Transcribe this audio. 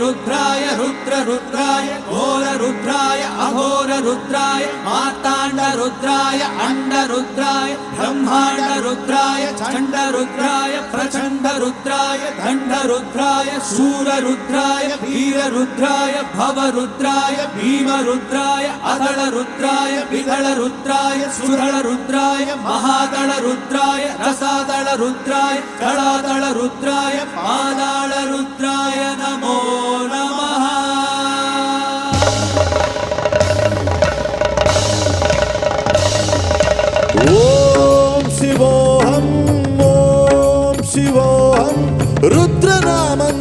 रुद्राय रुद्र रुद्राय घोर रुद्राय अघोर रुद्राय मार्तांड रुद्राय अंड रुद्राय ब्रह्मांड रुद्राय चंड रुद्राय प्रचंड रुद्राय दंड रुद्राय शूर रुद्राय वीर रुद्राय भव रुद्राय भीम रुद्राय अदल रुद्राय विदल रुद्राय सुदल रुद्राय महादल रुद्राय रसादल रुद्राय कलादल रुद्राय पादाल रुद्राय नमो नमः। ओम शिवोहम रुद्रनामं